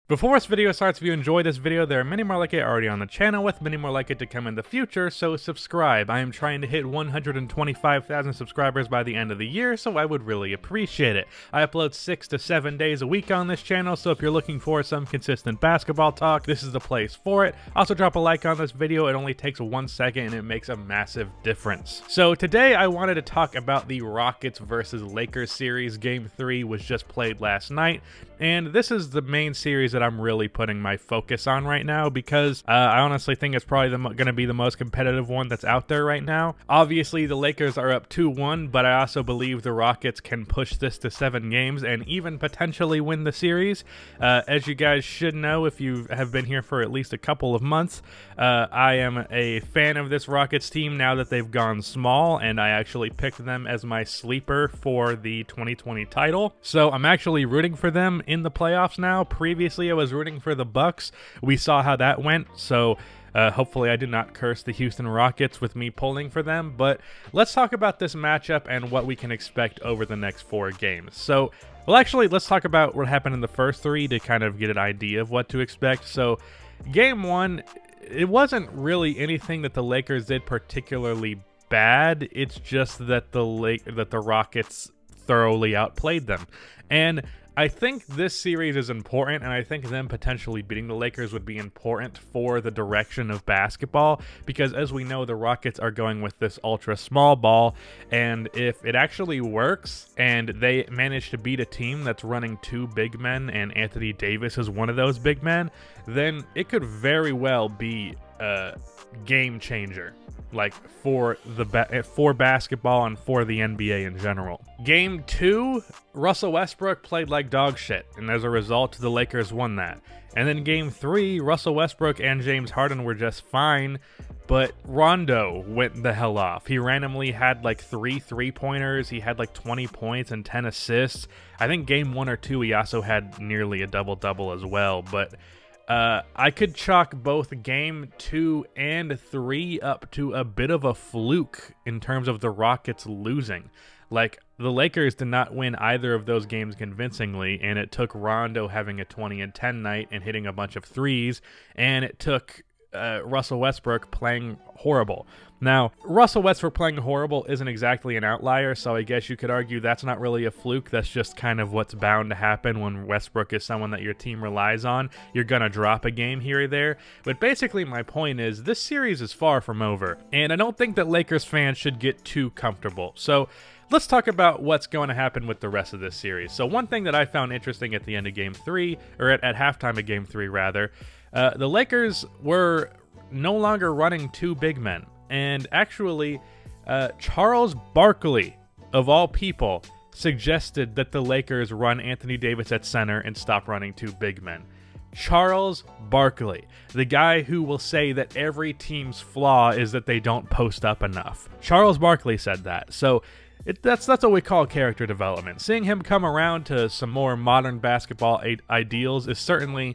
Before this video starts, if you enjoyed this video, there are many more like it already on the channel with many more like it to come in the future, so subscribe. I am trying to hit 125,000 subscribers by the end of the year, so I would really appreciate it. I upload 6 to 7 days a week on this channel, so if you're looking for some consistent basketball talk, this is the place for it. Also drop a like on this video, it only takes 1 second and it makes a massive difference. So today I wanted to talk about the Rockets versus Lakers series. Game 3 was just played last night, and this is the main series that I'm really putting my focus on right now because I honestly think it's probably going to be the most competitive one that's out there right now. Obviously, the Lakers are up 2-1, but I also believe the Rockets can push this to 7 games and even potentially win the series. As you guys should know, if you have been here for at least a couple of months, I am a fan of this Rockets team now that they've gone small, and I actually picked them as my sleeper for the 2020 title. So I'm actually rooting for them in the playoffs now. Previously, I was rooting for the Bucks. We saw how that went, so hopefully I did not curse the Houston Rockets with me pulling for them. But let's talk about this matchup and what we can expect over the next 4 games. So, well, actually, let's talk about what happened in the first 3 to kind of get an idea of what to expect. So, Game 1, it wasn't really anything that the Lakers did particularly bad. It's just that the Rockets thoroughly outplayed them. And I think this series is important, and I think them potentially beating the Lakers would be important for the direction of basketball, because as we know, the Rockets are going with this ultra small ball, and if it actually works and they manage to beat a team that's running 2 big men and Anthony Davis is one of those big men, then it could very well be a game changer, like for basketball and for the NBA in general. Game 2, Russell Westbrook played like dog shit, and as a result, the Lakers won that. And then Game 3, Russell Westbrook and James Harden were just fine, but Rondo went the hell off. He randomly had like 3 3-pointers, he had like 20 points and 10 assists. I think Game 1 or 2 he also had nearly a double-double as well, but I could chalk both Game 2 and 3 up to a bit of a fluke in terms of the Rockets losing. Like, the Lakers did not win either of those games convincingly, and it took Rondo having a 20 and 10 night and hitting a bunch of threes, and it took Russell Westbrook playing horrible. Now, Russell Westbrook playing horrible isn't exactly an outlier, so I guess you could argue that's not really a fluke. That's just kind of what's bound to happen when Westbrook is someone that your team relies on. You're going to drop a game here or there. But basically, my point is, this series is far from over, and I don't think that Lakers fans should get too comfortable. So, let's talk about what's going to happen with the rest of this series. So, one thing that I found interesting at the end of Game 3, or at halftime of Game 3, rather, the Lakers were no longer running 2 big men. And actually, Charles Barkley, of all people, suggested that the Lakers run Anthony Davis at center and stop running 2 big men. Charles Barkley, the guy who will say that every team's flaw is that they don't post up enough. Charles Barkley said that. So that's what we call character development. Seeing him come around to some more modern basketball ideals is certainly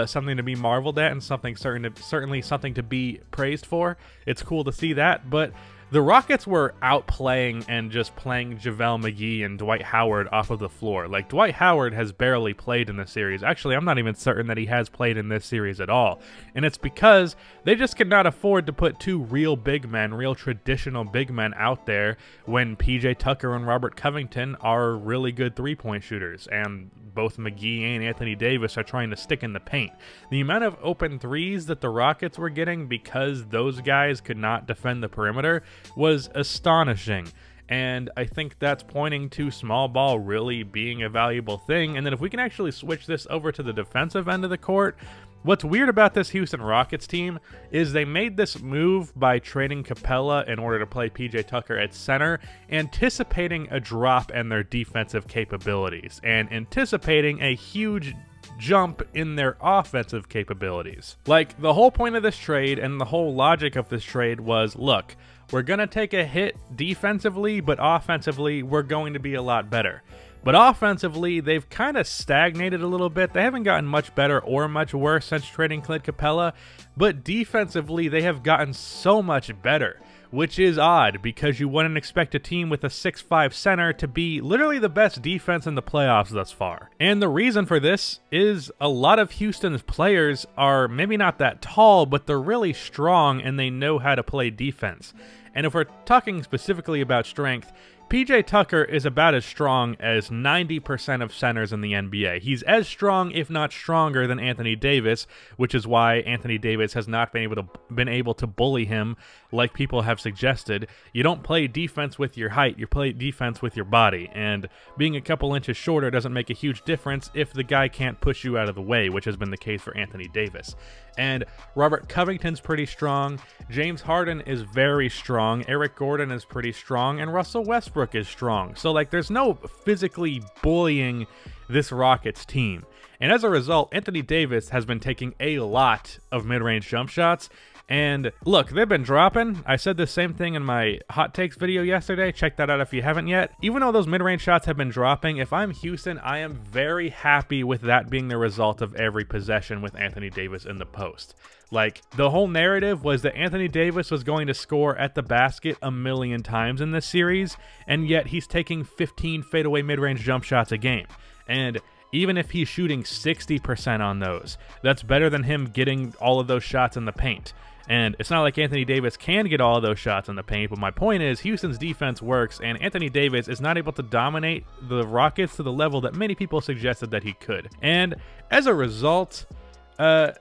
something to be marveled at, and certainly something to be praised for. It's cool to see that, but the Rockets were outplaying and just playing JaVale McGee and Dwight Howard off of the floor. Like, Dwight Howard has barely played in this series. Actually, I'm not even certain that he has played in this series at all. And it's because they just cannot afford to put 2 real big men, real traditional big men out there when PJ Tucker and Robert Covington are really good 3-point shooters, and both McGee and Anthony Davis are trying to stick in the paint. The amount of open threes that the Rockets were getting because those guys could not defend the perimeter was astonishing. And I think that's pointing to small ball really being a valuable thing. And then if we can actually switch this over to the defensive end of the court, what's weird about this Houston Rockets team is they made this move by trading Capella in order to play PJ Tucker at center, anticipating a drop in their defensive capabilities and anticipating a huge jump in their offensive capabilities. Like, the whole point of this trade and the whole logic of this trade was, look, we're going to take a hit defensively, but offensively, we're going to be a lot better. But offensively, they've kind of stagnated a little bit. They haven't gotten much better or much worse since trading Clint Capella, but defensively, they have gotten so much better. which is odd because you wouldn't expect a team with a 6'5" center to be literally the best defense in the playoffs thus far. And the reason for this is a lot of Houston's players are maybe not that tall, but they're really strong and they know how to play defense. And if we're talking specifically about strength, PJ Tucker is about as strong as 90% of centers in the NBA. He's as strong, if not stronger, than Anthony Davis, which is why Anthony Davis has not been able to bully him like people have suggested. You don't play defense with your height, you play defense with your body, and being a couple inches shorter doesn't make a huge difference if the guy can't push you out of the way, which has been the case for Anthony Davis. And Robert Covington's pretty strong, James Harden is very strong, Eric Gordon is pretty strong, and Russell Westbrook is strong. So like there's no physically bullying this Rockets team. And as a result, Anthony Davis has been taking a lot of mid-range jump shots. And look, they've been dropping. I said the same thing in my hot takes video yesterday. Check that out if you haven't yet. Even though those mid-range shots have been dropping, if I'm Houston, I am very happy with that being the result of every possession with Anthony Davis in the post. Like, the whole narrative was that Anthony Davis was going to score at the basket a million times in this series, and yet he's taking 15 fadeaway mid-range jump shots a game. And even if he's shooting 60% on those, that's better than him getting all of those shots in the paint. And it's not like Anthony Davis can get all of those shots in the paint, but my point is Houston's defense works, and Anthony Davis is not able to dominate the Rockets to the level that many people suggested that he could. And as a result,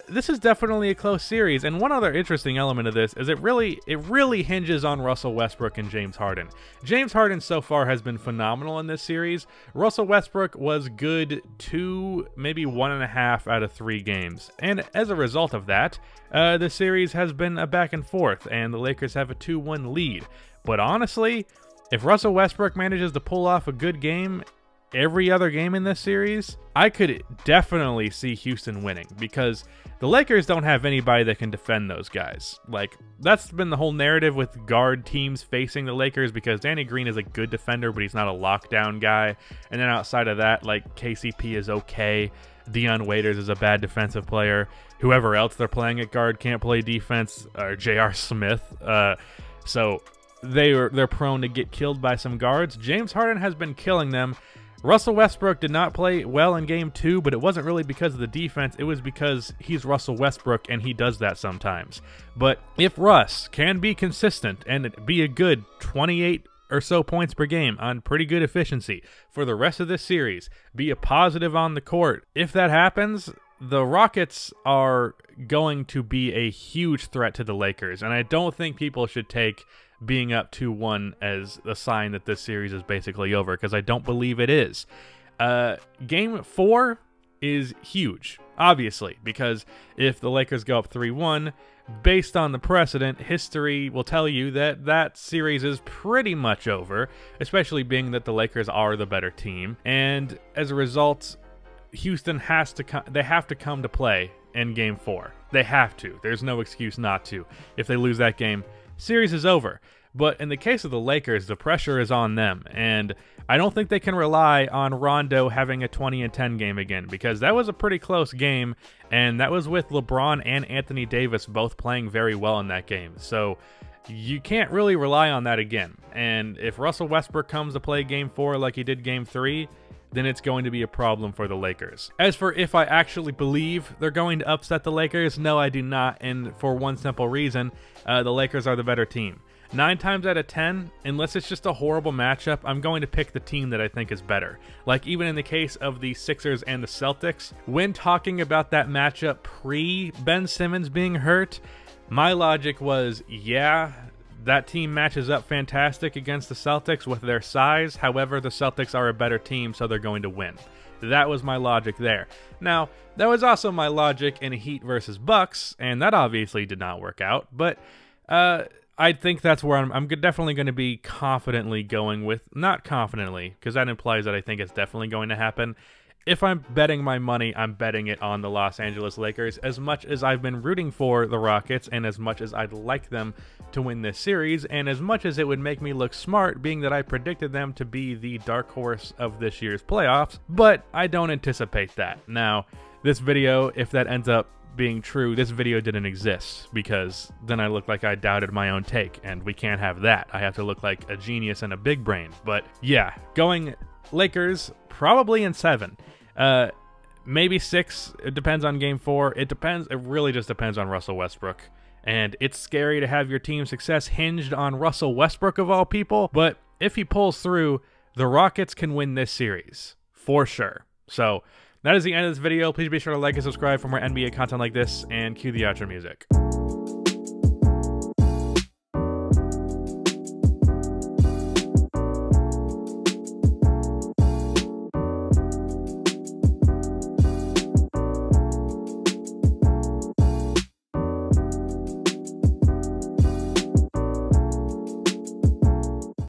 this is definitely a close series. And one other interesting element of this is it really hinges on Russell Westbrook and James Harden. James Harden so far has been phenomenal in this series. Russell Westbrook was good 2, maybe 1.5 out of 3 games. And as a result of that, the series has been a back and forth, and the Lakers have a 2-1 lead. But honestly, if Russell Westbrook manages to pull off a good game every other game in this series, I could definitely see Houston winning, because the Lakers don't have anybody that can defend those guys. Like, that's been the whole narrative with guard teams facing the Lakers, because Danny Green is a good defender, but he's not a lockdown guy. And then outside of that, like, KCP is okay. Dion Waiters is a bad defensive player. Whoever else they're playing at guard can't play defense, or J.R. Smith. So they're prone to get killed by some guards. James Harden has been killing them. Russell Westbrook did not play well in Game 2, but it wasn't really because of the defense. It was because he's Russell Westbrook, and he does that sometimes. But if Russ can be consistent and be a good 28 or so points per game on pretty good efficiency for the rest of this series, be a positive on the court, if that happens, the Rockets are going to be a huge threat to the Lakers. And I don't think people should take being up 2-1 as a sign that this series is basically over, because I don't believe it is. Game 4 is huge, obviously, because if the Lakers go up 3-1, based on the precedent, history will tell you that that series is pretty much over, especially being that the Lakers are the better team. And as a result, Houston have to come to play in Game 4. They have to. There's no excuse not to. If they lose that game, series is over. But in the case of the Lakers, the pressure is on them, and I don't think they can rely on Rondo having a 20-10 game again, because that was a pretty close game, and that was with LeBron and Anthony Davis both playing very well in that game. So you can't really rely on that again. And if Russell Westbrook comes to play Game 4 like he did Game 3, then it's going to be a problem for the Lakers. As for if I actually believe they're going to upset the Lakers, no, I do not, and for one simple reason, the Lakers are the better team. 9 times out of 10, unless it's just a horrible matchup, I'm going to pick the team that I think is better. Like, even in the case of the Sixers and the Celtics, when talking about that matchup pre-Ben Simmons being hurt, my logic was, yeah, that team matches up fantastic against the Celtics with their size. However, the Celtics are a better team, so they're going to win. That was my logic there. Now, that was also my logic in Heat versus Bucks, and that obviously did not work out, but I think that's where I'm definitely going to be confidently going with, not confidently, because that implies that I think it's definitely going to happen. If I'm betting my money, I'm betting it on the Los Angeles Lakers, as much as I've been rooting for the Rockets, and as much as I'd like them to win this series, and as much as it would make me look smart, being that I predicted them to be the dark horse of this year's playoffs, but I don't anticipate that. Now, this video, if that ends up being true, this video didn't exist, because then I look like I doubted my own take, and we can't have that. I have to look like a genius and a big brain. But yeah, going Lakers probably in 7. Maybe 6. It depends on game 4. It depends. It really just depends on Russell Westbrook. And it's scary to have your team's success hinged on Russell Westbrook of all people. But if he pulls through, the Rockets can win this series for sure. So that is the end of this video. Please be sure to like and subscribe for more NBA content like this, and cue the outro music.